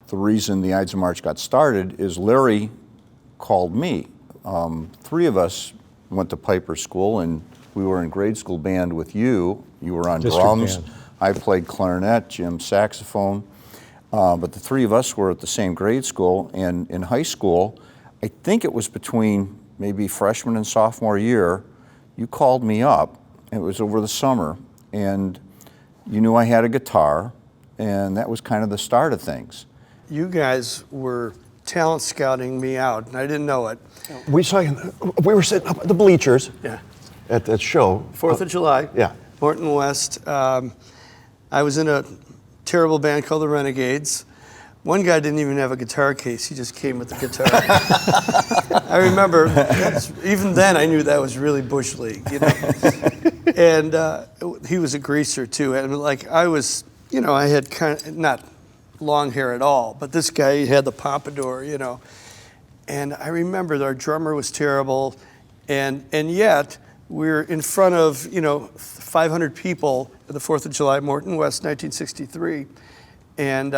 the reason the Ides of March got started is Larry called me. 3 of us went to Piper School, and we were in grade school band with you. You were on District drums. band. I played clarinet, Jim saxophone. But the 3 of us were at the same grade school, and in high school, I think it was between maybe freshman and sophomore year, you called me up. It was over the summer, and you knew I had a guitar, and that was kind of the start of things. You guys were talent scouting me out, and I didn't know it. We saw you, we were sitting up at the bleachers Yeah. at that show. 4th of July. Yeah. Morton West. I was in a terrible band called the Renegades. One guy didn't even have a guitar case. He just came with the guitar. I remember, even then I knew that was really Bush League, you know. And he was a greaser too. And like I was, you know, I had kind of, not long hair at all, but this guy had the pompadour, you know. And I remember our drummer was terrible. And yet we're in front of, you know, 500 people at the 4th of July, Morton West, 1963. And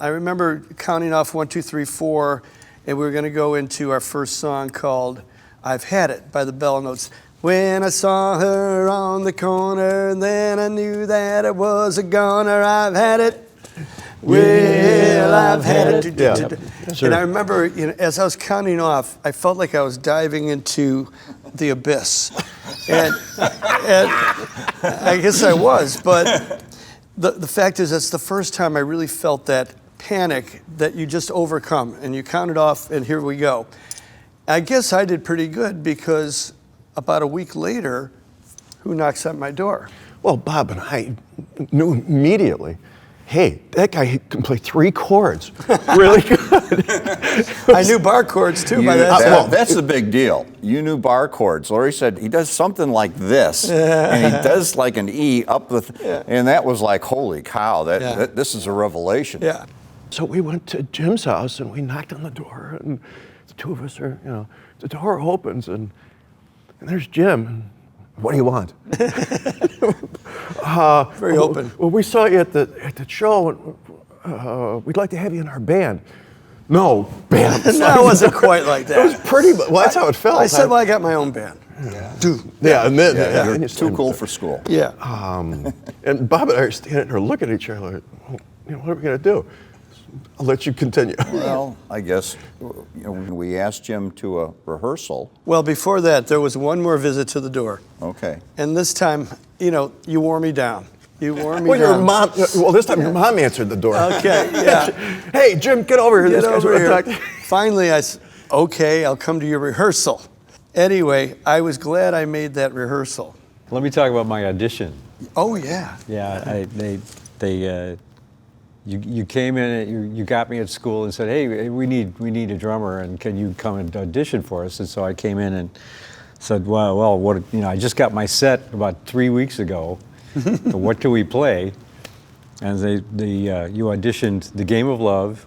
I remember counting off 1, 2, 3, 4, and we were going to go into our first song called I've Had It by the Bell Notes. When I saw her on the corner, then I knew that it was a goner. I've had it. Well, I've had it. Yeah. Sure. And I remember, you know, as I was counting off, I felt like I was diving into the abyss. And I guess I was, but the fact is that's the first time I really felt that panic that you just overcome, and you count it off, and here we go. I guess I did pretty good because about a week later, who knocks at my door? Well, Bob and I knew immediately, hey, that guy can play 3 chords really good. I knew bar chords too by that time. That's the big deal. You knew bar chords. Laurie said he does something like this, and he does like an E up the, and that was like, holy cow, that this is a revelation. Yeah. So we went to Jim's house and we knocked on the door, and the 2 of us are, you know, the door opens and there's Jim. And, what do you want? Very open. Well, we saw you at the show, and we'd like to have you in our band. No, band. No, it wasn't quite like that. It was pretty, well, that's how it felt. I said, well, I got my own band. Yeah. Dude. Yeah, and then You're and you too cool started- for school. Yeah. And Bob and I are standing there looking at each other like, well, you know, what are we going to do? I'll let you continue. Well, I guess, you know, we asked Jim to a rehearsal. Well, before that, there was one more visit to the door. Okay. And this time, you know, you wore me down. You wore me Well, down. your mom. Well, this time your mom answered the door. Okay, yeah. Hey, Jim, get over here. Get This guy's over gonna here. talk. Finally, I said, okay, I'll come to your rehearsal. Anyway, I was glad I made that rehearsal. Let me talk about my audition. Oh, yeah. Yeah, you came in, you got me at school and said, hey, we need a drummer, and can you come and audition for us? And so I came in and said, well, what, you know, I just got my set about 3 weeks ago. What do we play? And you auditioned The Game of Love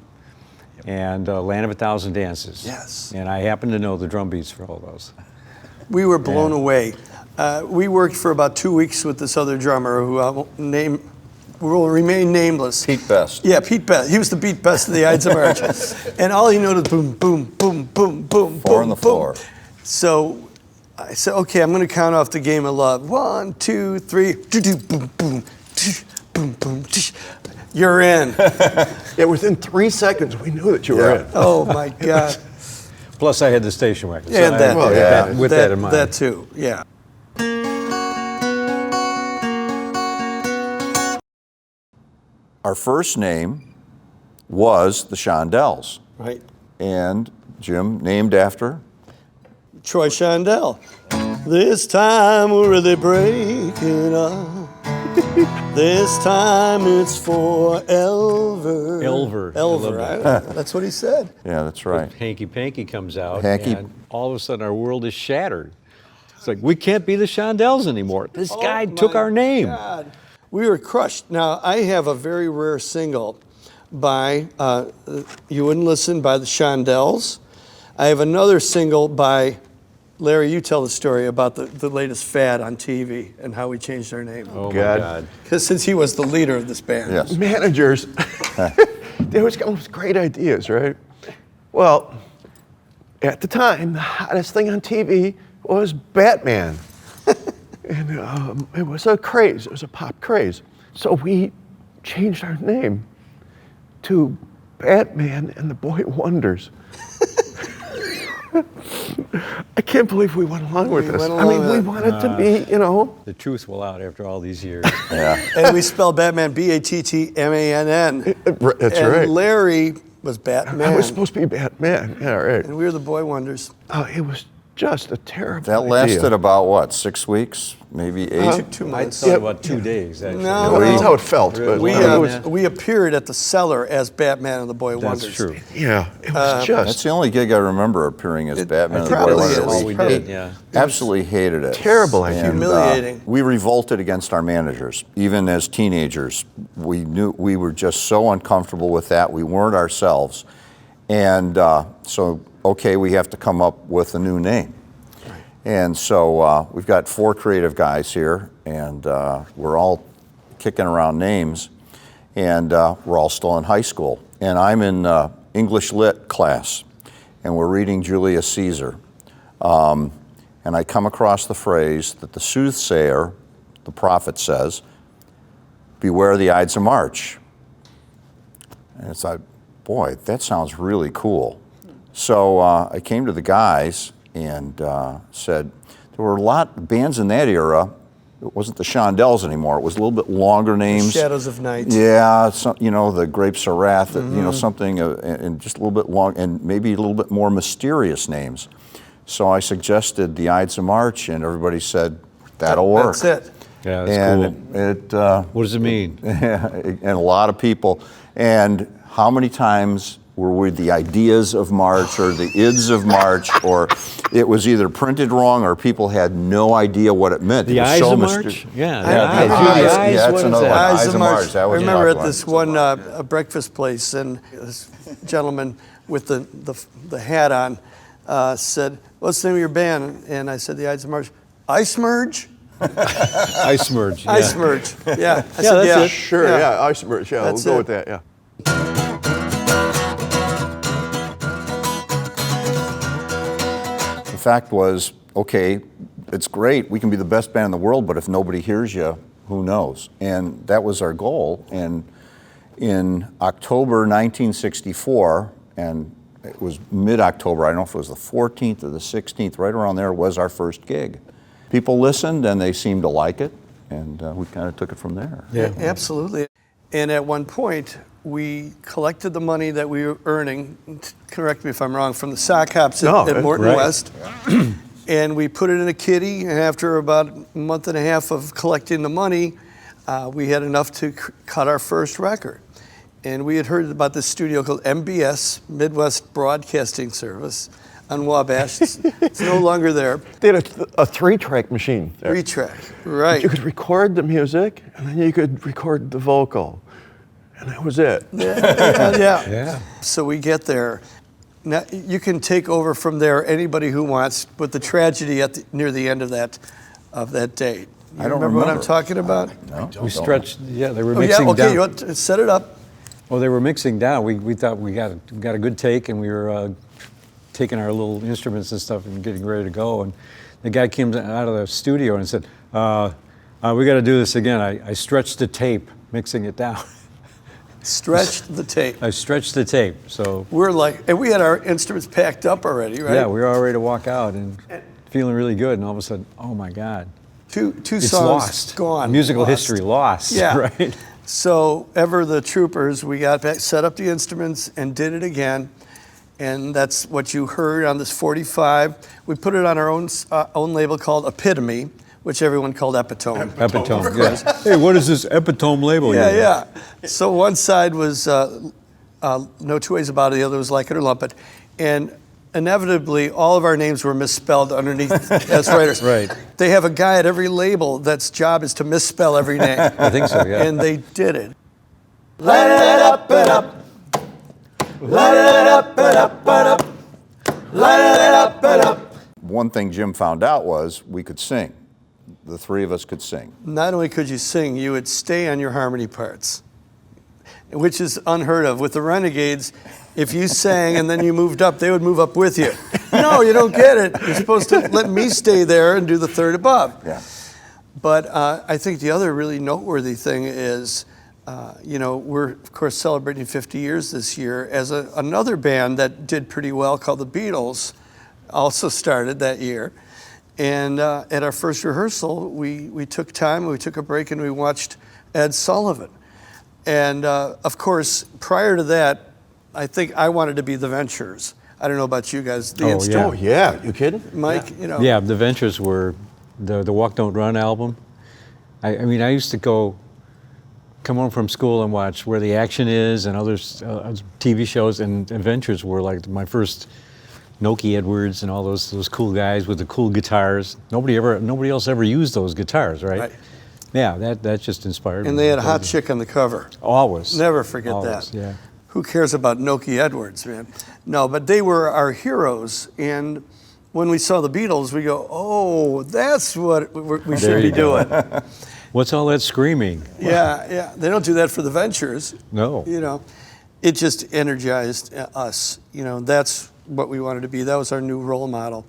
and Land of a Thousand Dances. Yes. And I happen to know the drum beats for all those. We were blown away. We worked for about 2 weeks with this other drummer who will remain nameless. Pete Best. Yeah, Pete Best. He was the beat best of the Ides of March. And all he knew was boom, boom, boom, boom, boom, 4 on the boom, floor. boom. So I said, okay, I'm going to count off The Game of Love. 1, 2, 3, do-do, boom, boom, boom, boom. You're in. Yeah, within 3 seconds, we knew that you were in. Oh, my God. Plus, I had the station wagon. And that, well, yeah. With that in mind. That too, yeah. Our first name was the Shondells, Right. and Jim named after. Troy Shondell. This time we're really breaking up. This time it's for Elver. Elver. Elver, I love right? That's what he said. Yeah, that's right. Hanky Panky comes out, Hanky- and all of a sudden our world is shattered. It's like, we can't be the Shondells anymore. This guy took my our name. God. We were crushed. Now, I have a very rare single by, You Wouldn't Listen, by the Shondells. I have another single by, Larry, you tell the story about the latest fad on TV and how we changed our name. Oh, my God. God. Because since he was the leader of this band. Yes. Managers They always come up with great ideas, right? Well, at the time, the hottest thing on TV was Batman. And it was a craze, it was a pop craze. So we changed our name to Batman and the Boy Wonders. I can't believe we went along with this. I mean, we wanted to be, you know. The truth will out after all these years. Yeah. And we spelled Batman Battmann. That's and right. Larry was Batman. I was supposed to be Batman. Yeah, right. And we were the Boy Wonders. It was just a terrible That idea. lasted about, what, 6 weeks? Maybe 8? 2 I months. thought about 2 days, actually. No, Well, that's how it felt. But We appeared at the cellar as Batman and the Boy That's Wonders. true. yeah, it was That's just the only gig I remember appearing as Batman and the Boy probably Wonder. is. All we Probably- did, yeah. Absolutely hated it. Terrible idea. And, Humiliating. we revolted against our managers. Even as teenagers, we knew we were just so uncomfortable with that. We weren't ourselves. And so, okay, we have to come up with a new name. And so we've got 4 creative guys here, and we're all kicking around names, and we're all still in high school. And I'm in English Lit class, and we're reading Julius Caesar. And I come across the phrase that the soothsayer, the prophet says, beware the Ides of March. And it's like, boy, that sounds really cool. So I came to the guys and said, there were a lot of bands in that era. It wasn't the Shondells anymore. It was a little bit longer names. Shadows of Night. Yeah, the Grapes of Wrath, something, and just a little bit long, and maybe a little bit more mysterious names. So I suggested the Ides of March, and everybody said, that'll work. That's it. Yeah, that's And cool. What does it mean? and a lot of people. And how many times were we the Ideas of March or the Ides of March, or it was either printed wrong or people had no idea what it meant. The It was Eyes so of myster- March? Yeah, Yeah, the the Eyes. Eyes. The Eyes, Yeah, what that's is another that? one. Eyes Eyes of of March. March, that I was remember a at tough this one breakfast place, and this gentleman with the hat on said, "What's the name of your band?" And I said, "The Ides of March." Ice Merge? Ice merge. Yeah. Ice Merge. Yeah. I Yeah, that's it. sure, yeah, Ice Merch, yeah, That's we'll go it. with that, yeah. The fact was, okay, it's great, we can be the best band in the world, but if nobody hears you, who knows? And that was our goal. And in October 1964, and it was mid-October, I don't know if it was the 14th or the 16th, right around there was our first gig. People listened and they seemed to like it, and we kind of took it from there. Yeah. Absolutely. And at one point, we collected the money that we were earning, correct me if I'm wrong, from the sock hops No, at Morton right. West. And we put it in a kitty, and after about a month and a half of collecting the money, we had enough to cut our first record. And we had heard about this studio called MBS, Midwest Broadcasting Service, on Wabash. It's no longer there. They had a 3-track machine there. 3-track, right. You could record the music, and then you could record the vocal, and that was it. Yeah. So we get there. Now, you can take over from there anybody who wants, but the tragedy near the end of that day. You I don't remember what I'm remember. talking about? No? We stretched. Yeah, they were Oh, yeah, mixing okay, down. you want to set it up. Well, they were mixing down. We thought we got a good take, and we were taking our little instruments and stuff and getting ready to go. And the guy came out of the studio and said, "We got to do this again." I stretched the tape, mixing it down. Stretched the tape. I stretched the tape, so We're like, and we had our instruments packed up already, right? yeah, we were all ready to walk out and feeling really good. And all of a sudden, oh my God, Two it's songs lost. gone. Musical lost. history lost. Yeah. Right. So ever the troopers, we got back, set up the instruments and did it again. And that's what you heard on this 45. We put it on our own label called Epitome, which everyone called Epitome. Epitome. Yeah. Hey, what is this Epitome label? Yeah, you yeah. So one side was No Two Ways About It, the other was Like It or Lump It. And inevitably, all of our names were misspelled underneath as writers. Right. They have a guy at every label that's job is to misspell every name. I think so. Yeah. And they did it. Light it up and up. Light it up and up and up. Light it up and up. One thing Jim found out was we could sing. The 3 of us could sing. Not only could you sing, you would stay on your harmony parts. which is unheard of. With the Renegades, if you sang and then you moved up, they would move up with you. No, you don't get it. You're supposed to let me stay there and do the third above. Yeah. But I think the other really noteworthy thing is, we're, of course, celebrating 50 years this year as another band that did pretty well called the Beatles also started that year. And at our first rehearsal, we took time, we took a break, and we watched Ed Sullivan. And of course, prior to that, I think I wanted to be the Ventures. I don't know about you guys. Oh, yeah. You kidding? Mike, Yeah, the Ventures were the Walk Don't Run album. I mean, I used to come home from school and watch Where the Action Is and other TV shows, and Ventures were like my first. Noki Edwards and all those cool guys with the cool guitars. Nobody else ever used those guitars, right? Right. Yeah, that just inspired me. And they had a hot chick on the cover. Always. Never forget Always, that. Yeah. Who cares about Noki Edwards, man? No, but they were our heroes. And when we saw the Beatles, we go, oh, that's what we should be doing. What's all that screaming? Yeah. They don't do that for the Ventures. No. It just energized us. That's what we wanted to be. That was our new role model.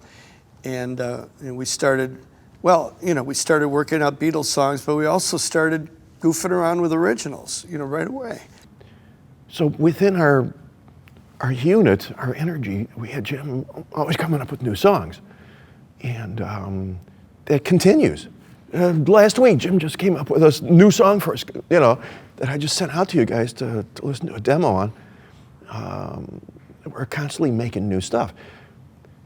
And we started, we started working out Beatles songs, but we also started goofing around with originals, right away. So within our unit, our energy, we had Jim always coming up with new songs. And that continues. Last week, Jim just came up with a new song for us, that I just sent out to you guys to listen to a demo on. We're constantly making new stuff.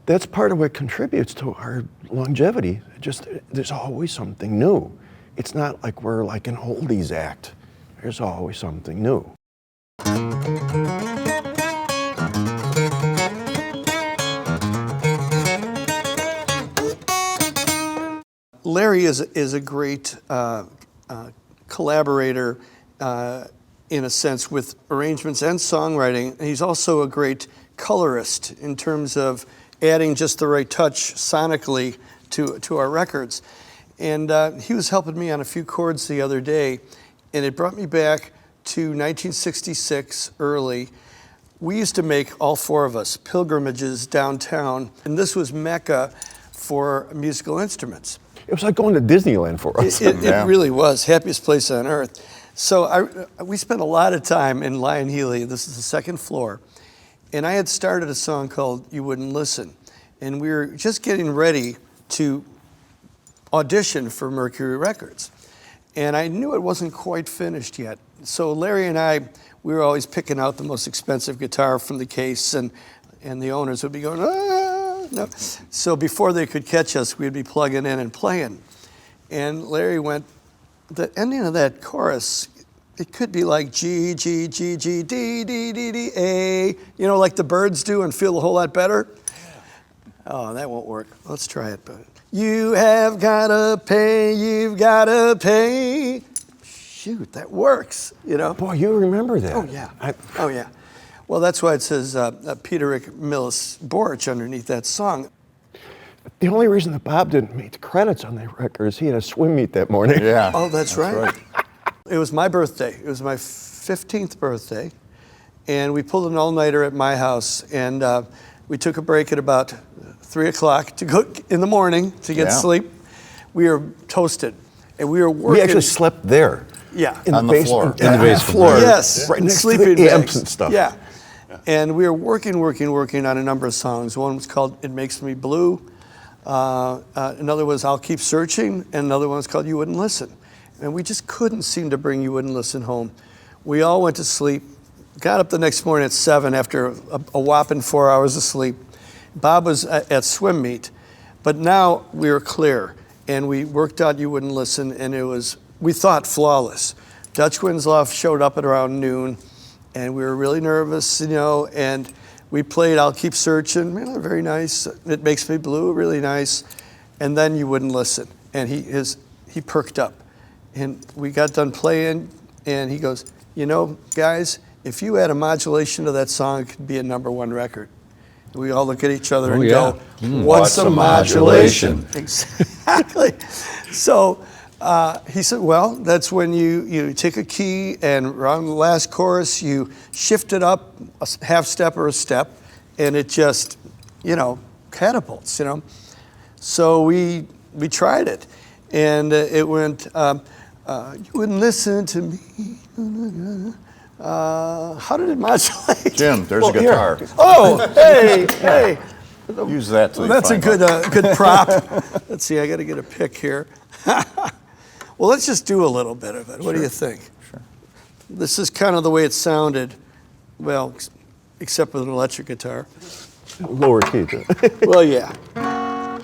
That's part of what contributes to our longevity. There's always something new. It's not like we're like an oldies act. There's always something new. Larry is a great collaborator in a sense with arrangements and songwriting. He's also a great colorist in terms of adding just the right touch sonically to our records. And he was helping me on a few chords the other day, and it brought me back to 1966 early. We used to make, all four of us, pilgrimages downtown, and this was Mecca for musical instruments. It was like going to Disneyland for us. It really was, happiest place on earth. So we spent a lot of time in Lion Healy. This is the second floor. And I had started a song called You Wouldn't Listen. And we were just getting ready to audition for Mercury Records. And I knew it wasn't quite finished yet. So Larry and I, we were always picking out the most expensive guitar from the case, and the owners would be going, no. So before they could catch us, we'd be plugging in and playing. And Larry went, the ending of that chorus, it could be like G, G, G, G, D, D, D, D, A, like the Birds do and feel a whole lot better. Oh, that won't work. Let's try it. But you have gotta pay, you've gotta pay. Shoot, that works, Boy, you remember that. Oh, yeah. Oh, yeah. Well, that's why it says Peterik, Millas, Borch underneath that song. The only reason that Bob didn't make the credits on that record is he had a swim meet that morning. Yeah. Oh, that's right. It was my birthday. It was my 15th birthday. And we pulled an all-nighter at my house. And we took a break at about 3 o'clock to go in the morning to get sleep. We were toasted. And we were working. We actually slept there. Yeah. On the floor. In the basement. Floor. Yes. Right next sleeping to the bags. amps and stuff. Yeah. And we were working on a number of songs. One was called It Makes Me Blue. Another was I'll Keep Searching. And another one was called You Wouldn't Listen. And we just couldn't seem to bring You Wouldn't Listen home. We all went to sleep, got up the next morning at 7 after a whopping 4 hours of sleep. Bob was at swim meet. But now we were clear. And we worked out You Wouldn't Listen. And it was, we thought, flawless. Dutch Winslow showed up at around noon. And we were really nervous, and we played I'll Keep Searching, very nice. It Makes Me Blue, really nice. And then You Wouldn't Listen. And he perked up. And we got done playing, and he goes, guys, if you add a modulation to that song, it could be a #1 record. And we all look at each other and go, what's a modulation? Exactly. So He said, well, that's when you take a key and around the last chorus, you shift it up a half step or a step, and it just, catapults, So we tried it, and it went, you wouldn't listen to me. How did it modulate? Jim, there's a guitar. Oh, hey. Use that till you That's a find out. good prop. Let's see, I got to get a pick here. Well, let's just do a little bit of it. What do you think? Sure. This is kind of the way it sounded, well, except with an electric guitar. Lower key. Too. Well, yeah.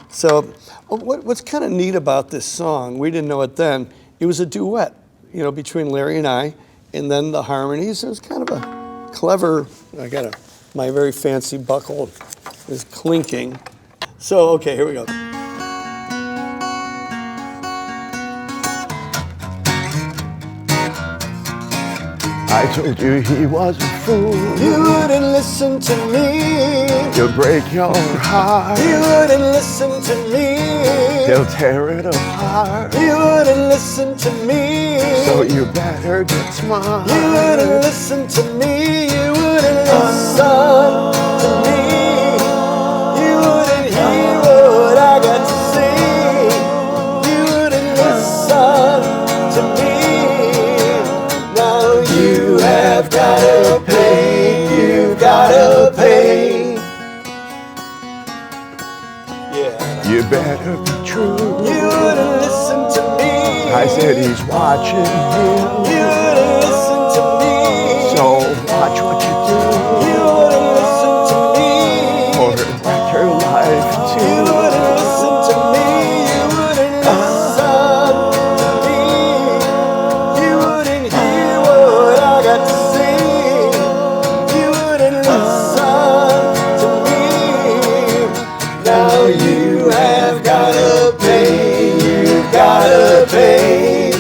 So what's kind of neat about this song, we didn't know it then, it was a duet, between Larry and I, and then the harmonies. It was kind of a clever, my very fancy buckle is clinking. So, okay, here we go. I told you he was a fool. You wouldn't listen to me. He'll break your heart. You wouldn't listen to me. He'll tear it apart. You wouldn't listen to me. So you better get smart. You wouldn't listen to me. You wouldn't listen to me. You wouldn't hear what I got to say. You wouldn't listen to me. Now you have gotta pay. You gotta pay. Yeah. You better be true. You wouldn't listen to me. I said he's watching you. You wouldn't listen to me. So watch what you do. You wouldn't listen to me. Or wreck your life too. You wouldn't listen to me. You wouldn't listen to me. You wouldn't hear what I got to say. You wouldn't listen to me. Now you have gotta pay. You gotta pay.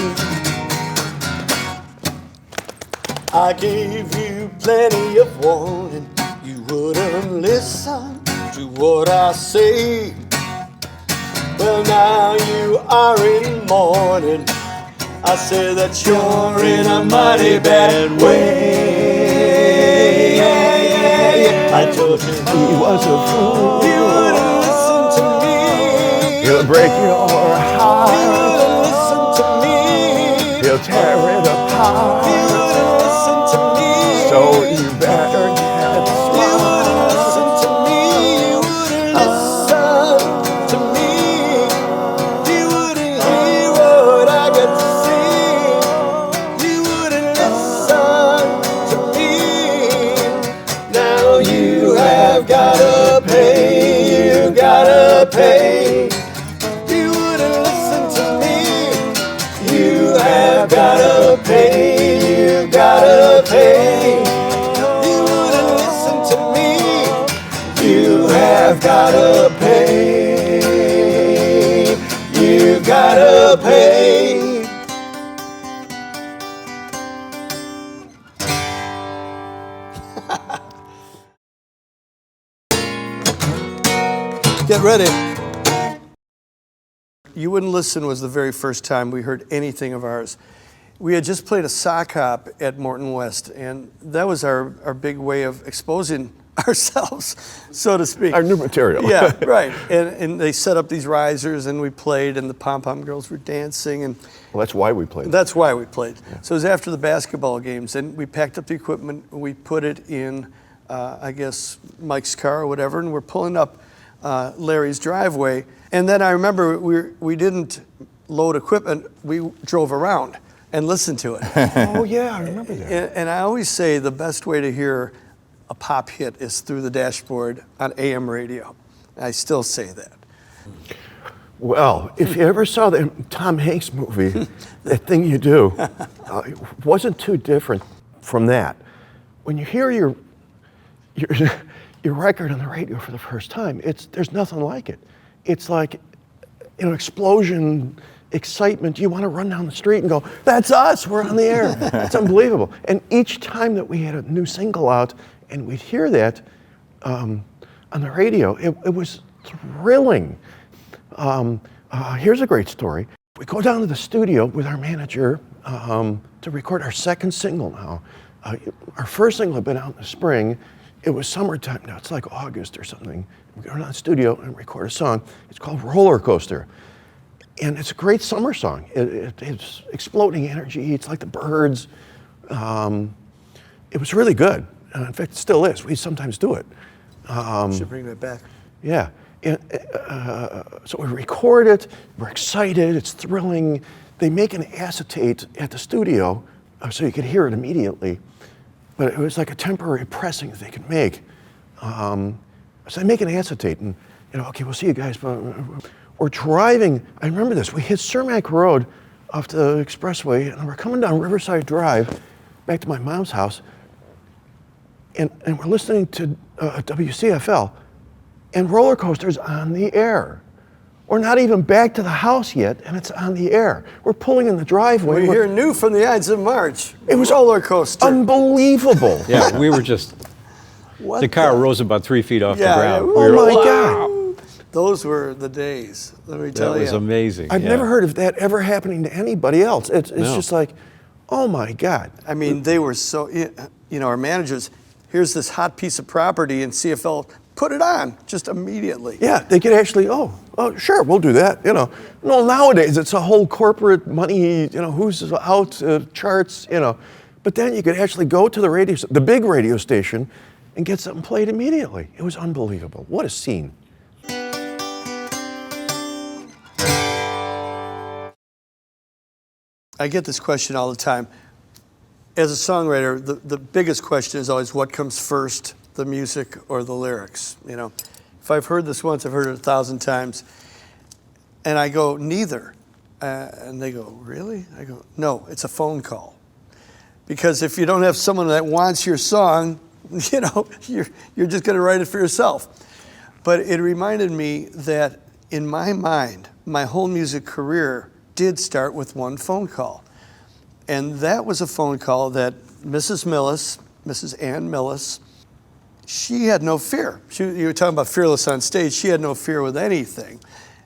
I gave you plenty of warning. You wouldn't listen to what I say. Well, now you are in mourning. I say that you're in a mighty bad way. I told you He was a fool. you wouldn't listen to me. He'll break your You heart. wouldn't listen to me. He'll tear it You apart. wouldn't listen to me. So you better get You smart. wouldn't listen to me. You wouldn't listen to me. You wouldn't hear what I got to say. You wouldn't listen to me. Now you have gotta pay. You gotta pay. You wouldn't listen to me. You have gotta pay. You gotta pay. You wouldn't listen to me. You have gotta pay. You gotta pay. Get ready. You Wouldn't Listen was the very first time we heard anything of ours. We had just played a sock hop at Morton West, and that was our big way of exposing ourselves, so to speak. Our new material. Yeah, right. And they set up these risers, and we played, and the pom-pom girls were dancing, and Well, that's why we played. that's why we played. So it was after the basketball games, and we packed up the equipment, we put it in, I guess, Mike's car or whatever, and we're pulling up Larry's driveway. And then I remember we didn't load equipment, we drove around and listened to it. Oh yeah, I remember that. And I always say the best way to hear a pop hit is through the dashboard on AM radio. I still say that. Well, if you ever saw the Tom Hanks movie, That Thing You Do, it wasn't too different from that. When you hear your record on the radio for the first time, there's nothing like it. It's like, explosion, excitement. You want to run down the street and go, "That's us! We're on the air!" It's unbelievable. And each time that we had a new single out, and we'd hear that on the radio, it was thrilling. Here's a great story. we go down to the studio with our manager to record our second single now. Our first single had been out in the spring. It was summertime now. It's like August or something. We go down to the studio and record a song. It's called Roller Coaster. And it's a great summer song. It's exploding energy. It's like the Birds. It was really good. In fact, it still is. We sometimes do it. Should bring that back. Yeah. And, so we record it. We're excited. It's thrilling. They make an acetate at the studio so you could hear it immediately. But it was like a temporary pressing that they could make. So they make an acetate and, okay, we'll see you guys. We're driving, I remember this, we hit Cermak Road off the expressway and we're coming down Riverside Drive back to my mom's house and we're listening to WCFL and Roller Coaster's on the air. We're not even back to the house yet and it's on the air. We're pulling in the driveway. We hear new from the Ides of March. It was Roller Coaster. Unbelievable. Yeah, we were just, What the car rose about 3 feet off Yeah, the ground. yeah. We Oh were, my wow. God. Those were the days, let me That tell you. was amazing. I've yeah. never heard of that ever happening to anybody else. It's No. just like, oh my God. I mean, they were so, our managers, here's this hot piece of property in CFL, put it on just immediately. Yeah, they could actually, oh, sure, we'll do that, No, nowadays it's a whole corporate money, who's out, charts, But then you could actually go to the big radio station and get something played immediately. It was unbelievable. What a scene. I get this question all the time. As a songwriter, the biggest question is always what comes first, the music or the lyrics? If I've heard this once, I've heard it 1,000 times. And I go, neither. And they go, really? I go, no, it's a phone call. Because if you don't have someone that wants your song, you're just going to write it for yourself. But it reminded me that in my mind, my whole music career did start with one phone call. And that was a phone call that Mrs. Millas, Mrs. Ann Millas, she had no fear. You were talking about fearless on stage. She had no fear with anything.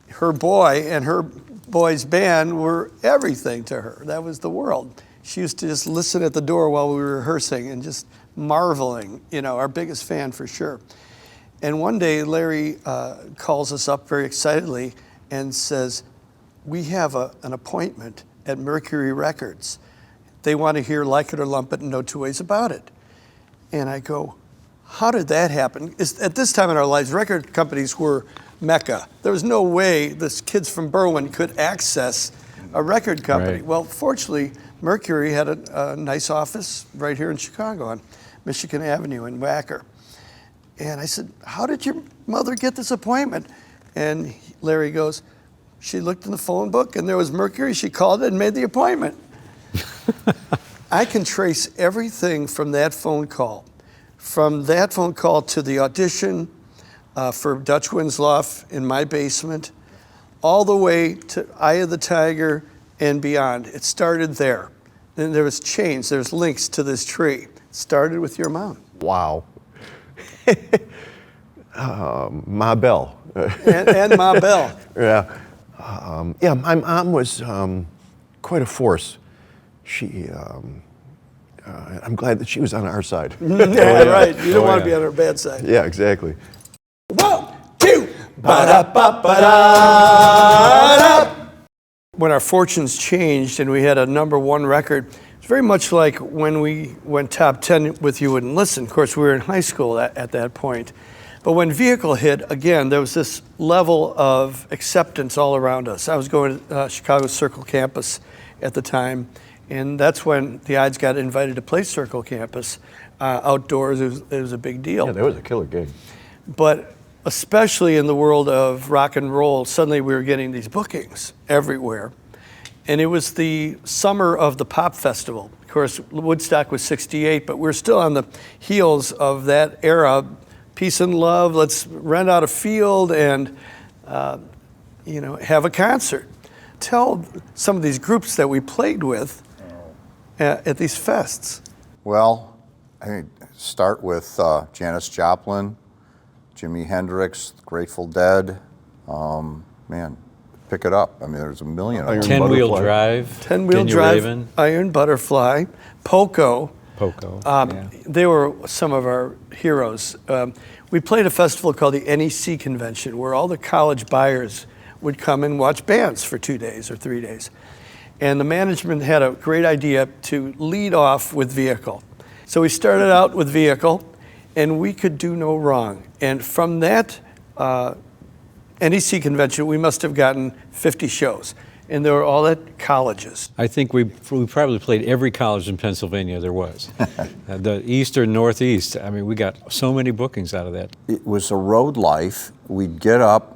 Her boy and her boy's band were everything to her. That was the world. She used to just listen at the door while we were rehearsing and just marveling, our biggest fan for sure. And one day Larry calls us up very excitedly and says, we have an appointment at Mercury Records. They want to hear Like It or Lump It and No Two Ways About It. And I go, how did that happen? At this time in our lives, record companies were Mecca. There was no way this kids from Berwyn could access a record company. Right. Well, fortunately, Mercury had a nice office right here in Chicago on Michigan Avenue in Wacker. And I said, how did your mother get this appointment? And Larry goes, she looked in the phone book and there was Mercury. She called it and made the appointment. I can trace everything from that phone call. From that phone call to the audition for Dutch Winslow in my basement, all the way to Eye of the Tiger and beyond. It started there. And there was chains, there's links to this tree. It started with your mom. Wow. Ma Bell. And Ma Bell. Yeah. Yeah, my mom was quite a force. I'm glad that she was on our side. Yeah, right. You don't want to be on her bad side. Yeah, exactly. 1, 2. When our fortunes changed and we had a #1 record, it's very much like when we went top 10 with You Wouldn't Listen. Of course, we were in high school at that point. But when Vehicle hit, again, there was this level of acceptance all around us. I was going to Chicago's Circle Campus at the time, and that's when the Ides got invited to play Circle Campus outdoors. It was a big deal. Yeah, that was a killer gig. But especially in the world of rock and roll, suddenly we were getting these bookings everywhere. And it was the summer of the pop festival. Of course, Woodstock was '68, but we're still on the heels of that era. Peace and love, let's rent out a field and have a concert. Tell some of these groups that we played with at these fests. Well, I think start with Janis Joplin, Jimi Hendrix, the Grateful Dead, pick it up. I mean, there's a million of them. 10-wheel Butterfly. drive. 10-wheel Ginger drive, Raven. Iron Butterfly, Poco. Poco. Yeah. They were some of our heroes. We played a festival called the NEC Convention, where all the college buyers would come and watch bands for 2 days or 3 days. And the management had a great idea to lead off with Vehicle. So we started out with Vehicle, and we could do no wrong. And from that NEC convention, we must have gotten 50 shows. And they were all at colleges. I think we probably played every college in Pennsylvania there was. The East or Northeast. I mean, we got so many bookings out of that. It was a road life. We'd get up.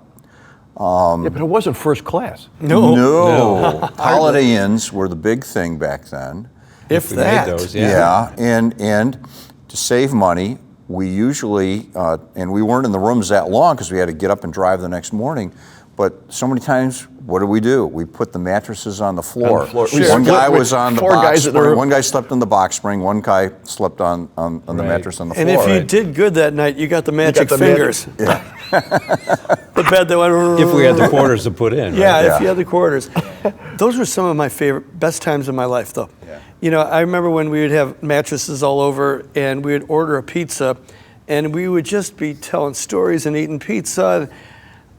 Yeah, but it wasn't first class. No. Holiday Inns were the big thing back then. If We that. made those, yeah. And to save money, we usually, and we weren't in the rooms that long because we had to get up and drive the next morning, but so many times, what do? We put the mattresses on the floor. On the floor. Sure. We One split guy with was on the 4 box guys in the spring, room. one guy slept on the box spring, one guy slept on the Right. mattress on the floor. And if you did good that night, you got the magic the fingers. The bed that went. If we had the quarters to put in. Yeah, Right? if you had the quarters. Those were some of my best times in my life, though. Yeah. You know, I remember when we would have mattresses all over, and we would order a pizza, and we would just be telling stories and eating pizza.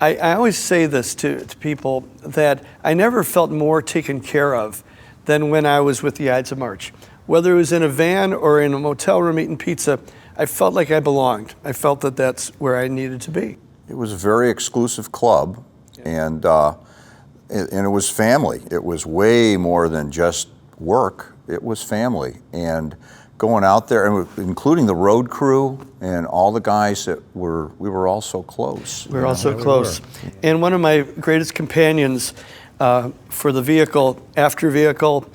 I always say this to people, that I never felt more taken care of than when I was with the Ides of March. Whether it was in a van or in a motel room eating pizza, I felt like I belonged. I felt that that's where I needed to be. It was a very exclusive club, and it was family. It was way more than just work. It was family, and going out there, and including the road crew and all the guys we were all so close. We were all so close. And one of my greatest companions for the Vehicle, after Vehicle,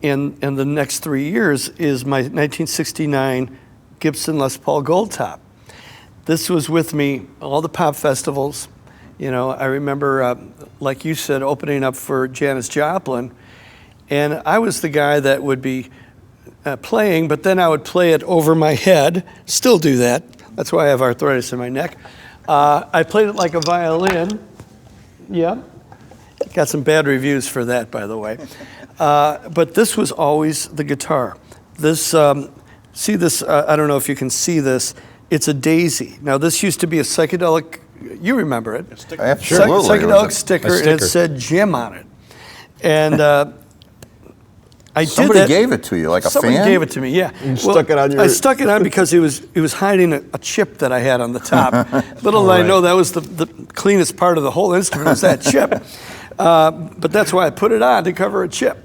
in the next 3 years is my 1969 Gibson Les Paul Gold Top. This was with me all the pop festivals. You know, I remember, like you said, opening up for Janis Joplin, and I was the guy that would be playing, but then I would play it over my head. Still do that. That's why I have arthritis in my neck. I played it like a violin. Yeah. Got some bad reviews for that, by the way. But this was always the guitar. This, see this, I don't know if you can see this. It's a daisy. Now, this used to be a psychedelic, you remember it. Absolutely. Psychedelic sticker, and it sticker. said Jim on it. And I Somebody did that. gave it to you, like a Somebody fan? gave it to me, yeah. stuck it on your- I stuck it on because it was hiding a chip that I had on the top. Little did I know that was the cleanest part of the whole instrument was that chip. But that's why I put it on, to cover a chip.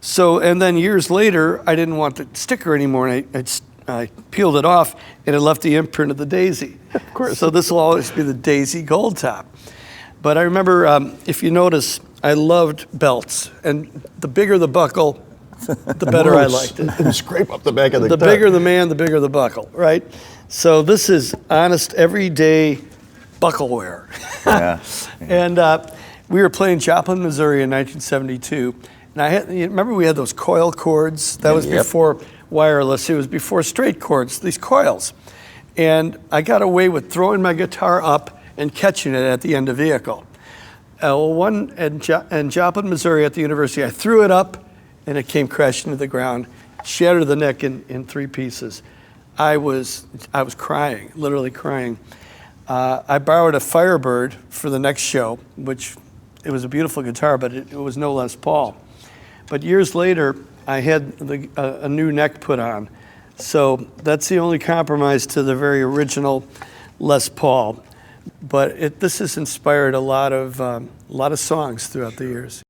So, and then years later, I didn't want the sticker anymore, and I peeled it off, and it left the imprint of the daisy. Of course. So this will always be the Daisy Gold Top. But I remember, if you notice, I loved belts, and the bigger the buckle, the better I liked it. And scrape up the back of the The guitar. bigger the man, the bigger the buckle, right? So this is honest, everyday buckle wear. Yeah. And we were playing Joplin, Missouri in 1972. And you remember we had those coil cords? That was Yep. before wireless. It was before straight cords, these coils. And I got away with throwing my guitar up and catching it at the end of Vehicle. One in Joplin, Missouri at the university, I threw it up, and it came crashing to the ground, shattered the neck in 3 pieces. I was crying, literally crying. I borrowed a Firebird for the next show, which it was a beautiful guitar, but it was no Les Paul. But years later, I had a new neck put on. So that's the only compromise to the very original Les Paul. But this has inspired a lot of songs throughout the years.